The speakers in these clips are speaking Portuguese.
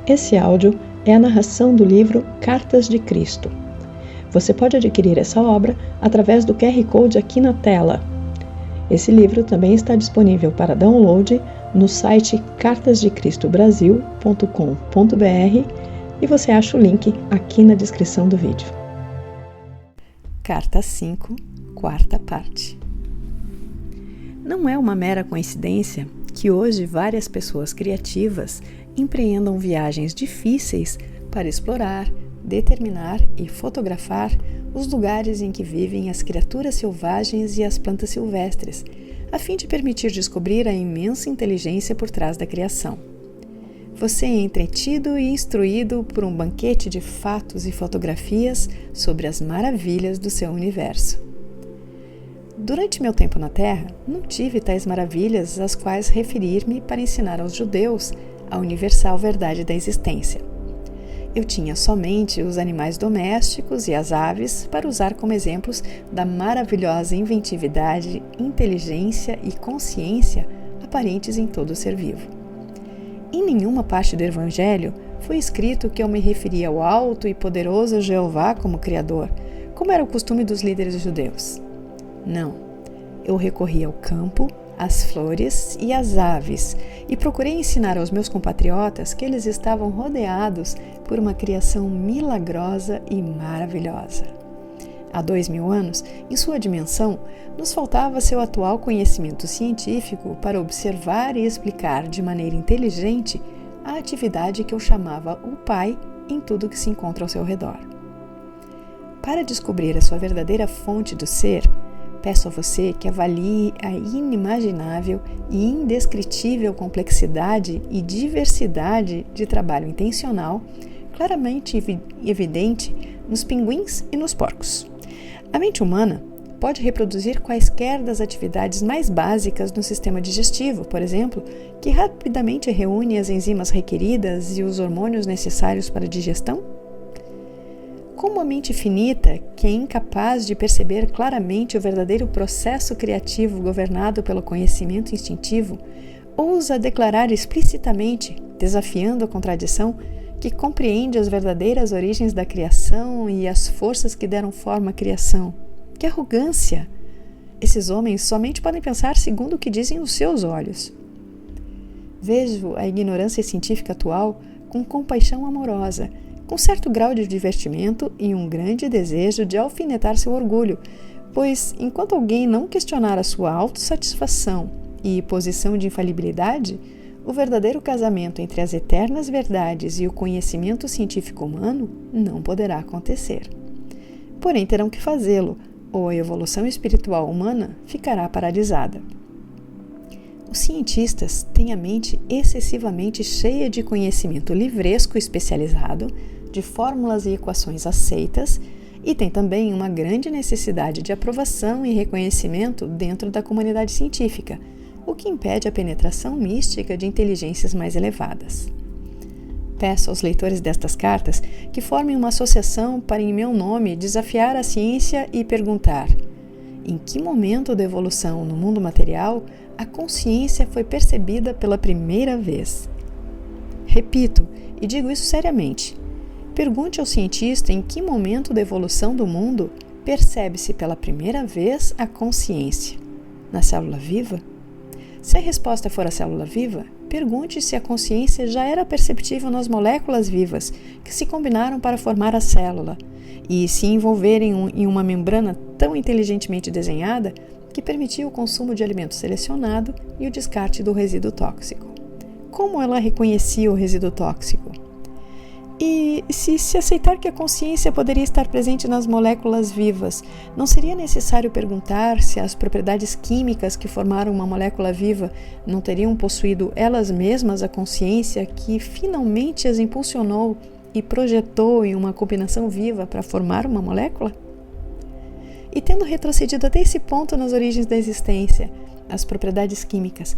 Esse áudio é a narração do livro Cartas de Cristo. Você pode adquirir essa obra através do QR Code aqui na tela. Esse livro também está disponível para download no site cartasdecristobrasil.com.br e você acha o link aqui na descrição do vídeo. Carta 5, quarta parte. Não é uma mera coincidência que hoje várias pessoas criativas empreendam viagens difíceis para explorar, determinar e fotografar os lugares em que vivem as criaturas selvagens e as plantas silvestres, a fim de permitir descobrir a imensa inteligência por trás da criação. Você é entretido e instruído por um banquete de fatos e fotografias sobre as maravilhas do seu universo. Durante meu tempo na Terra, não tive tais maravilhas às quais referir-me para ensinar aos judeus a universal verdade da existência. Eu tinha somente os animais domésticos e as aves para usar como exemplos da maravilhosa inventividade, inteligência e consciência aparentes em todo ser vivo. Em nenhuma parte do Evangelho foi escrito que eu me referia ao alto e poderoso Jeová como Criador, como era o costume dos líderes judeus. Não, eu recorri ao campo, às flores e às aves e procurei ensinar aos meus compatriotas que eles estavam rodeados por uma criação milagrosa e maravilhosa. Há 2000 anos, em sua dimensão, nos faltava seu atual conhecimento científico para observar e explicar de maneira inteligente a atividade que eu chamava o Pai em tudo que se encontra ao seu redor. Para descobrir a sua verdadeira fonte do ser, peço a você que avalie a inimaginável e indescritível complexidade e diversidade de trabalho intencional, claramente evidente nos pinguins e nos porcos. A mente humana pode reproduzir quaisquer das atividades mais básicas no sistema digestivo, por exemplo, que rapidamente reúne as enzimas requeridas e os hormônios necessários para a digestão? Como a mente finita, que é incapaz de perceber claramente o verdadeiro processo criativo governado pelo conhecimento instintivo, ousa declarar explicitamente, desafiando a contradição, que compreende as verdadeiras origens da criação e as forças que deram forma à criação. Que arrogância! Esses homens somente podem pensar segundo o que dizem os seus olhos. Vejo a ignorância científica atual com compaixão amorosa, com certo grau de divertimento e um grande desejo de alfinetar seu orgulho, pois, enquanto alguém não questionar a sua autossatisfação e posição de infalibilidade, o verdadeiro casamento entre as eternas verdades e o conhecimento científico humano não poderá acontecer. Porém, terão que fazê-lo, ou a evolução espiritual humana ficará paralisada. Os cientistas têm a mente excessivamente cheia de conhecimento livresco especializado, de fórmulas e equações aceitas, e têm também uma grande necessidade de aprovação e reconhecimento dentro da comunidade científica, o que impede a penetração mística de inteligências mais elevadas. Peço aos leitores destas cartas que formem uma associação para, em meu nome, desafiar a ciência e perguntar: em que momento da evolução no mundo material a consciência foi percebida pela primeira vez? Repito, e digo isso seriamente, pergunte ao cientista em que momento da evolução do mundo percebe-se pela primeira vez a consciência. Na célula viva? Se a resposta for a célula viva, pergunte se a consciência já era perceptível nas moléculas vivas que se combinaram para formar a célula e se envolverem em uma membrana tão inteligentemente desenhada que permitia o consumo de alimento selecionado e o descarte do resíduo tóxico. Como ela reconhecia o resíduo tóxico? E se aceitar que a consciência poderia estar presente nas moléculas vivas, não seria necessário perguntar se as propriedades químicas que formaram uma molécula viva não teriam possuído elas mesmas a consciência que finalmente as impulsionou e projetou em uma combinação viva para formar uma molécula? E tendo retrocedido até esse ponto nas origens da existência, as propriedades químicas,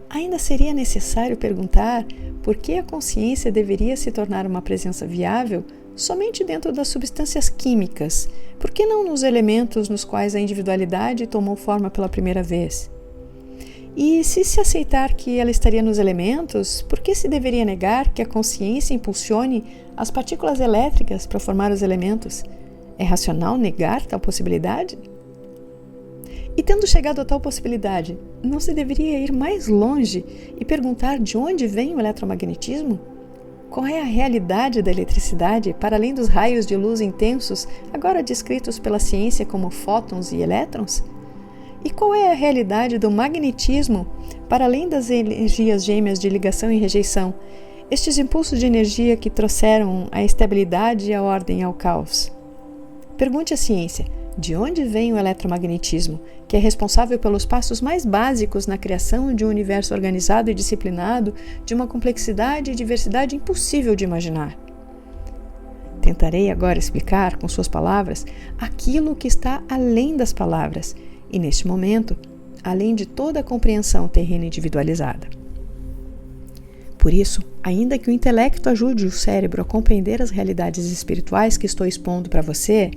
ainda seria necessário perguntar por que a consciência deveria se tornar uma presença viável somente dentro das substâncias químicas, por que não nos elementos nos quais a individualidade tomou forma pela primeira vez? E se aceitar que ela estaria nos elementos, por que se deveria negar que a consciência impulsione as partículas elétricas para formar os elementos? É racional negar tal possibilidade? E tendo chegado a tal possibilidade, não se deveria ir mais longe e perguntar de onde vem o eletromagnetismo? Qual é a realidade da eletricidade para além dos raios de luz intensos, agora descritos pela ciência como fótons e elétrons? E qual é a realidade do magnetismo para além das energias gêmeas de ligação e rejeição, estes impulsos de energia que trouxeram a estabilidade e a ordem ao caos? Pergunte à ciência, de onde vem o eletromagnetismo, que é responsável pelos passos mais básicos na criação de um universo organizado e disciplinado, de uma complexidade e diversidade impossível de imaginar? Tentarei agora explicar, com suas palavras, aquilo que está além das palavras, e neste momento, além de toda a compreensão terrena individualizada. Por isso, ainda que o intelecto ajude o cérebro a compreender as realidades espirituais que estou expondo para você,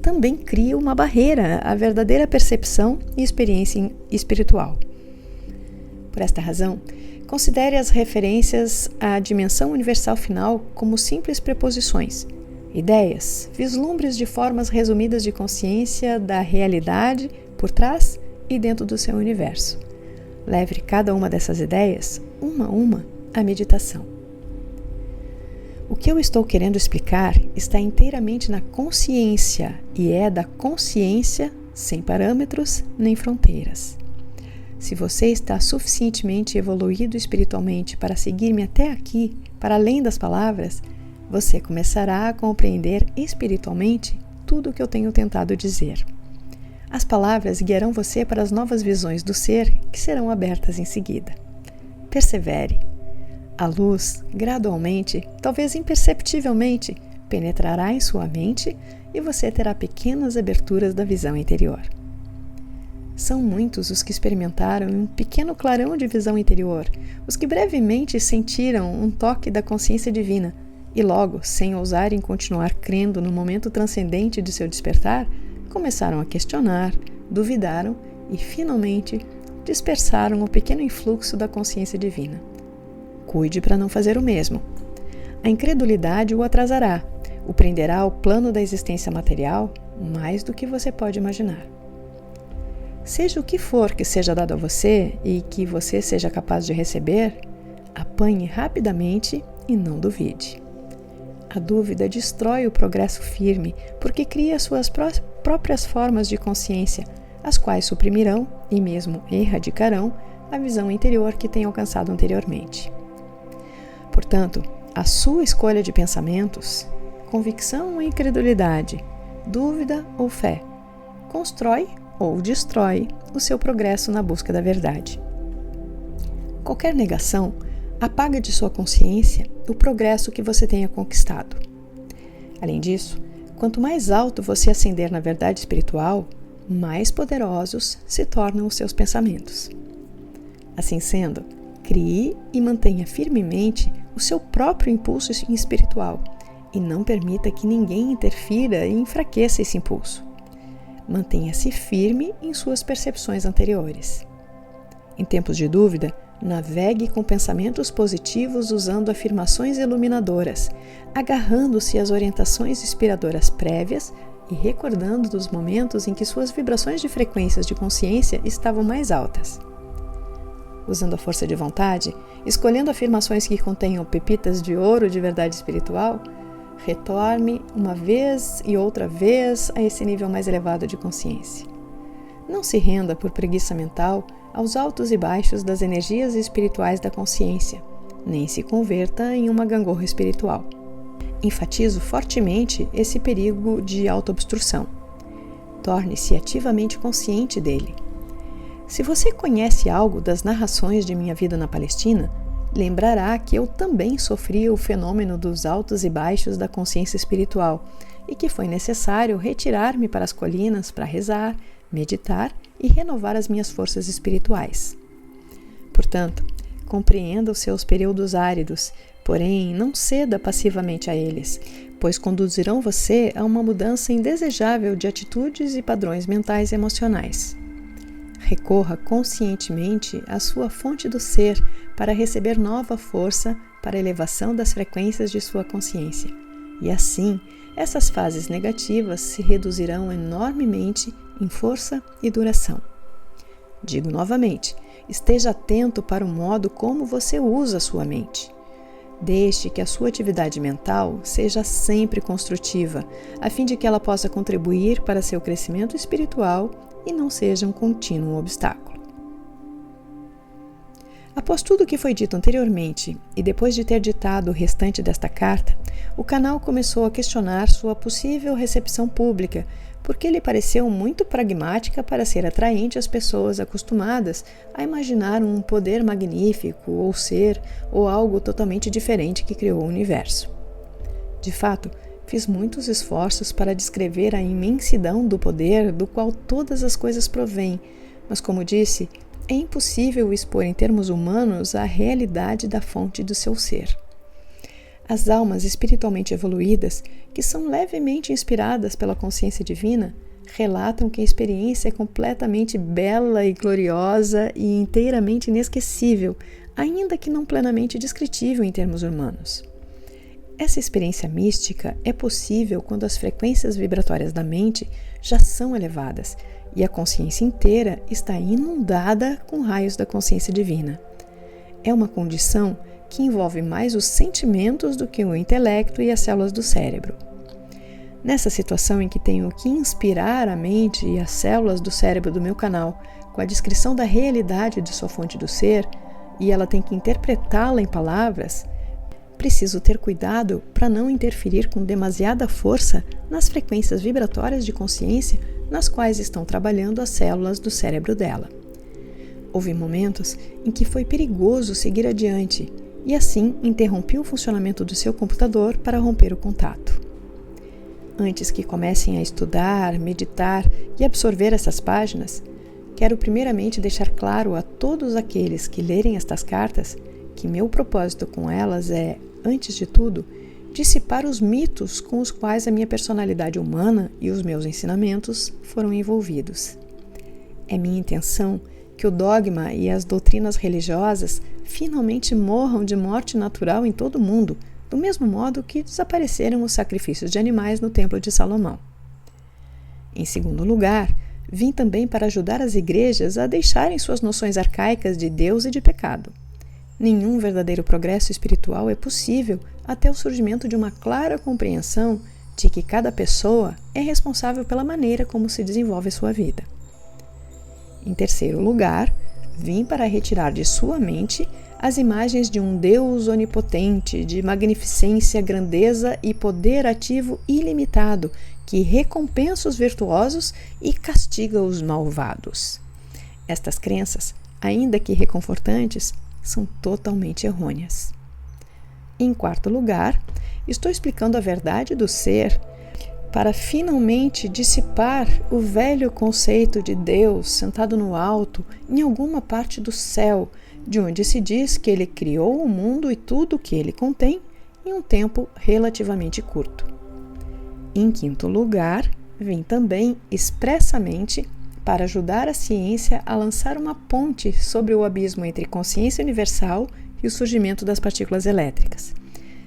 também cria uma barreira à verdadeira percepção e experiência espiritual. Por esta razão, considere as referências à dimensão universal final como simples preposições, ideias, vislumbres de formas resumidas de consciência da realidade por trás e dentro do seu universo. Leve cada uma dessas ideias, uma a uma, à meditação. O que eu estou querendo explicar está inteiramente na consciência e é da consciência sem parâmetros nem fronteiras. Se você está suficientemente evoluído espiritualmente para seguir-me até aqui, para além das palavras, você começará a compreender espiritualmente tudo o que eu tenho tentado dizer. As palavras guiarão você para as novas visões do ser que serão abertas em seguida. Persevere. A luz, gradualmente, talvez imperceptivelmente, penetrará em sua mente e você terá pequenas aberturas da visão interior. São muitos os que experimentaram um pequeno clarão de visão interior, os que brevemente sentiram um toque da consciência divina e logo, sem ousarem continuar crendo no momento transcendente de seu despertar, começaram a questionar, duvidaram e, finalmente, dispersaram o pequeno influxo da consciência divina. Cuide para não fazer o mesmo. A incredulidade o atrasará, o prenderá ao plano da existência material mais do que você pode imaginar. Seja o que for que seja dado a você e que você seja capaz de receber, apanhe rapidamente e não duvide. A dúvida destrói o progresso firme porque cria suas próprias formas de consciência, as quais suprimirão e mesmo erradicarão a visão interior que tem alcançado anteriormente. Portanto, a sua escolha de pensamentos, convicção ou incredulidade, dúvida ou fé, constrói ou destrói o seu progresso na busca da verdade. Qualquer negação apaga de sua consciência o progresso que você tenha conquistado. Além disso, quanto mais alto você ascender na verdade espiritual, mais poderosos se tornam os seus pensamentos. Assim sendo, crie e mantenha firmemente o seu próprio impulso espiritual e não permita que ninguém interfira e enfraqueça esse impulso. Mantenha-se firme em suas percepções anteriores. Em tempos de dúvida, navegue com pensamentos positivos usando afirmações iluminadoras, agarrando-se às orientações inspiradoras prévias e recordando dos momentos em que suas vibrações de frequências de consciência estavam mais altas. Usando a força de vontade, escolhendo afirmações que contenham pepitas de ouro de verdade espiritual, retorne uma vez e outra vez a esse nível mais elevado de consciência. Não se renda por preguiça mental aos altos e baixos das energias espirituais da consciência, nem se converta em uma gangorra espiritual. Enfatizo fortemente esse perigo de autoobstrução. Torne-se ativamente consciente dele. Se você conhece algo das narrações de minha vida na Palestina, lembrará que eu também sofri o fenômeno dos altos e baixos da consciência espiritual e que foi necessário retirar-me para as colinas para rezar, meditar e renovar as minhas forças espirituais. Portanto, compreenda os seus períodos áridos, porém não ceda passivamente a eles, pois conduzirão você a uma mudança indesejável de atitudes e padrões mentais e emocionais. recorra conscientemente à sua fonte do ser para receber nova força para a elevação das frequências de sua consciência. E assim, essas fases negativas se reduzirão enormemente em força e duração. Digo novamente, esteja atento para o modo como você usa a sua mente. Deixe que a sua atividade mental seja sempre construtiva, a fim de que ela possa contribuir para seu crescimento espiritual e não seja um contínuo obstáculo. Após tudo o que foi dito anteriormente e depois de ter ditado o restante desta carta, o canal começou a questionar sua possível recepção pública, porque lhe pareceu muito pragmática para ser atraente às pessoas acostumadas a imaginar um poder magnífico ou ser ou algo totalmente diferente que criou o universo. De fato, fiz muitos esforços para descrever a imensidão do poder do qual todas as coisas provêm, mas como disse, é impossível expor em termos humanos a realidade da fonte do seu ser. As almas espiritualmente evoluídas, que são levemente inspiradas pela consciência divina, relatam que a experiência é completamente bela e gloriosa e inteiramente inesquecível, ainda que não plenamente descritível em termos humanos. Essa experiência mística é possível quando as frequências vibratórias da mente já são elevadas e a consciência inteira está inundada com raios da consciência divina. É uma condição que envolve mais os sentimentos do que o intelecto e as células do cérebro. Nessa situação em que tenho que inspirar a mente e as células do cérebro do meu canal com a descrição da realidade de sua fonte do ser, e ela tem que interpretá-la em palavras, preciso ter cuidado para não interferir com demasiada força nas frequências vibratórias de consciência nas quais estão trabalhando as células do cérebro dela. Houve momentos em que foi perigoso seguir adiante, e assim interrompi o funcionamento do seu computador para romper o contato. Antes que comecem a estudar, meditar e absorver essas páginas, quero primeiramente deixar claro a todos aqueles que lerem estas cartas que meu propósito com elas é, antes de tudo, dissipar os mitos com os quais a minha personalidade humana e os meus ensinamentos foram envolvidos. É minha intenção que o dogma e as doutrinas religiosas finalmente morram de morte natural em todo o mundo, do mesmo modo que desapareceram os sacrifícios de animais no Templo de Salomão. Em segundo lugar, vim também para ajudar as igrejas a deixarem suas noções arcaicas de Deus e de pecado. Nenhum verdadeiro progresso espiritual é possível até o surgimento de uma clara compreensão de que cada pessoa é responsável pela maneira como se desenvolve a sua vida. Em terceiro lugar, vim para retirar de sua mente as imagens de um Deus onipotente, de magnificência, grandeza e poder ativo ilimitado, que recompensa os virtuosos e castiga os malvados. Estas crenças, ainda que reconfortantes, são totalmente errôneas. Em quarto lugar, estou explicando a verdade do ser para finalmente dissipar o velho conceito de Deus sentado no alto em alguma parte do céu, de onde se diz que ele criou o mundo e tudo o que ele contém em um tempo relativamente curto. Em quinto lugar, vim também expressamente para ajudar a ciência a lançar uma ponte sobre o abismo entre consciência universal e o surgimento das partículas elétricas.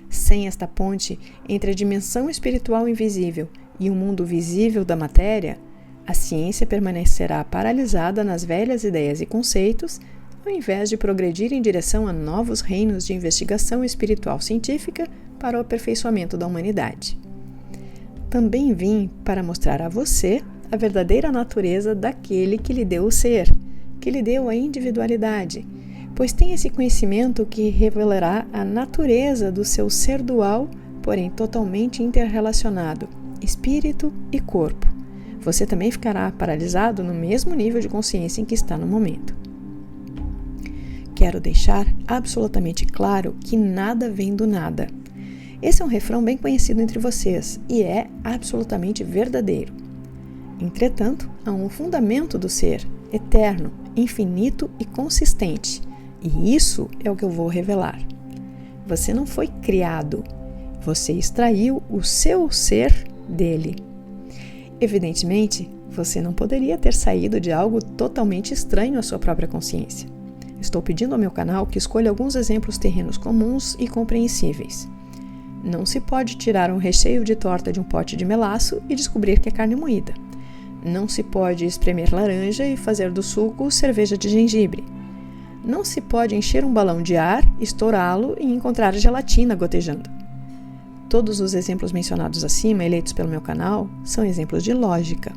Sem esta ponte entre a dimensão espiritual invisível e o mundo visível da matéria, a ciência permanecerá paralisada nas velhas ideias e conceitos, ao invés de progredir em direção a novos reinos de investigação espiritual científica para o aperfeiçoamento da humanidade. Também vim para mostrar a você a verdadeira natureza daquele que lhe deu o ser, que lhe deu a individualidade, pois tem esse conhecimento que revelará a natureza do seu ser dual, porém totalmente interrelacionado, espírito e corpo. Você também ficará paralisado no mesmo nível de consciência em que está no momento. Quero deixar absolutamente claro que nada vem do nada. Esse é um refrão bem conhecido entre vocês e é absolutamente verdadeiro. Entretanto, há um fundamento do ser, eterno, infinito e consistente, e isso é o que eu vou revelar. Você não foi criado, você extraiu o seu ser dele. Evidentemente, Você não poderia ter saído de algo totalmente estranho à sua própria consciência. Estou pedindo ao meu canal que escolha alguns exemplos terrenos comuns e compreensíveis. Não se pode tirar um recheio de torta de um pote de melaço e descobrir que é carne moída. Não se pode espremer laranja e fazer do suco cerveja de gengibre. Não se pode encher um balão de ar, estourá-lo e encontrar gelatina gotejando. Todos os exemplos mencionados acima, eleitos pelo meu canal, são exemplos de lógica.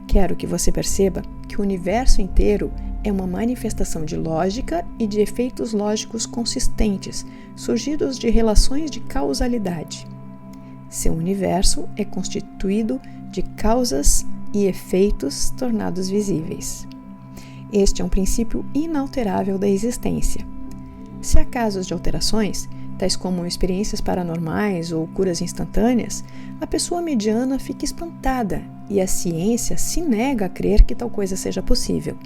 Quero que você perceba que o universo inteiro é uma manifestação de lógica e de efeitos lógicos consistentes, surgidos de relações de causalidade. Seu universo é constituído de causas e efeitos tornados visíveis. Este é um princípio inalterável da existência. Se há casos de alterações, tais como experiências paranormais ou curas instantâneas, a pessoa mediana fica espantada e a ciência se nega a crer que tal coisa seja possível.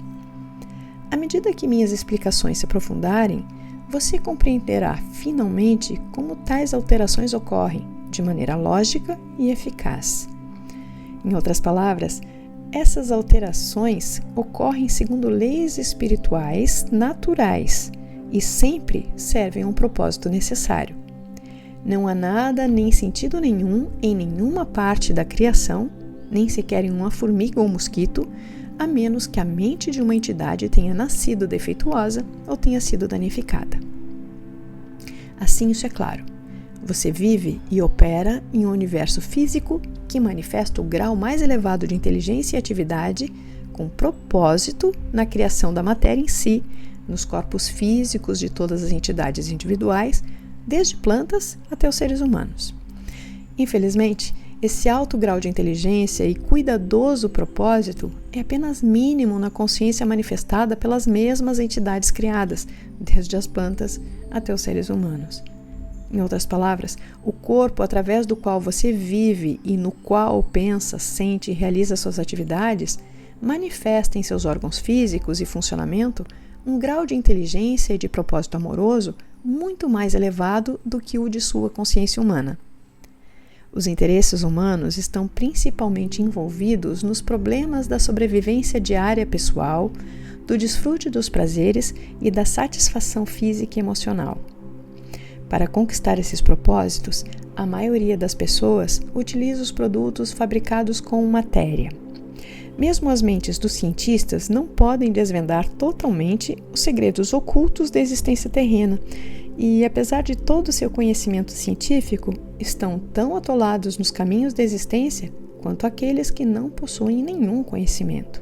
À medida que minhas explicações se aprofundarem, você compreenderá finalmente como tais alterações ocorrem de maneira lógica e eficaz. Em outras palavras, essas alterações ocorrem segundo leis espirituais naturais e sempre servem a um propósito necessário. Não há nada nem sentido nenhum em nenhuma parte da criação, nem sequer em uma formiga ou mosquito, a menos que a mente de uma entidade tenha nascido defeituosa ou tenha sido danificada. Assim, isso é claro. Você vive e opera em um universo físico que manifesta o grau mais elevado de inteligência e atividade com propósito na criação da matéria em si, nos corpos físicos de todas as entidades individuais, desde plantas até os seres humanos. Infelizmente, esse alto grau de inteligência e cuidadoso propósito é apenas mínimo na consciência manifestada pelas mesmas entidades criadas, desde as plantas até os seres humanos. Em outras palavras, o corpo através do qual você vive e no qual pensa, sente e realiza suas atividades, manifesta em seus órgãos físicos e funcionamento um grau de inteligência e de propósito amoroso muito mais elevado do que o de sua consciência humana. Os interesses humanos estão principalmente envolvidos nos problemas da sobrevivência diária pessoal, do desfrute dos prazeres e da satisfação física e emocional. Para conquistar esses propósitos, a maioria das pessoas utiliza os produtos fabricados com matéria. Mesmo as mentes dos cientistas não podem desvendar totalmente os segredos ocultos da existência terrena e, apesar de todo o seu conhecimento científico, estão tão atolados nos caminhos da existência quanto aqueles que não possuem nenhum conhecimento.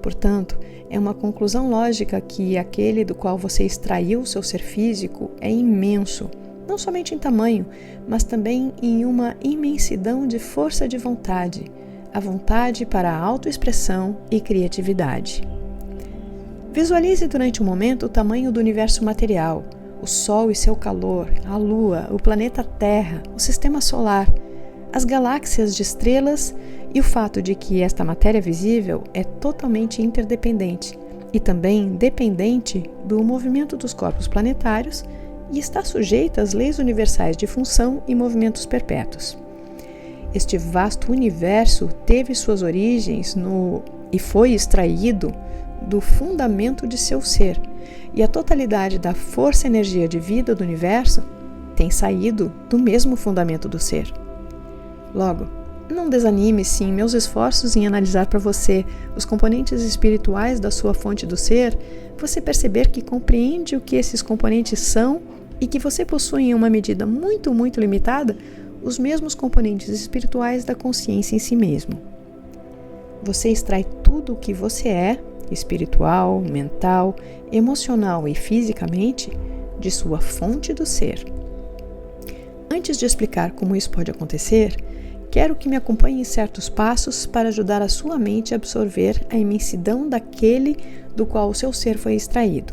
Portanto, é uma conclusão lógica que aquele do qual você extraiu o seu ser físico é imenso, não somente em tamanho, mas também em uma imensidão de força de vontade, a vontade para a autoexpressão e criatividade. Visualize durante um momento o tamanho do universo material, o Sol e seu calor, a Lua, o planeta Terra, o Sistema Solar, as galáxias de estrelas e o fato de que esta matéria visível é totalmente interdependente e também dependente do movimento dos corpos planetários e está sujeita às leis universais de função e movimentos perpétuos. Este vasto universo teve suas origens e foi extraído do fundamento de seu ser, e a totalidade da força-energia de vida do universo tem saído do mesmo fundamento do ser. Logo, não desanime se em meus esforços em analisar para você os componentes espirituais da sua fonte do ser, você perceber que compreende o que esses componentes são e que você possui em uma medida muito, muito limitada os mesmos componentes espirituais da consciência em si mesmo. Você extrai tudo o que você é, espiritual, mental, emocional e fisicamente, de sua fonte do ser. Antes de explicar como isso pode acontecer, quero que me acompanhe em certos passos para ajudar a sua mente a absorver a imensidão daquele do qual o seu ser foi extraído.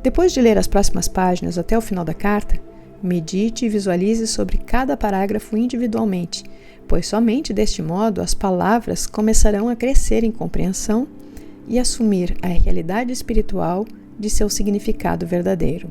Depois de ler as próximas páginas até o final da carta, medite e visualize sobre cada parágrafo individualmente, pois somente deste modo as palavras começarão a crescer em compreensão e assumir a realidade espiritual de seu significado verdadeiro.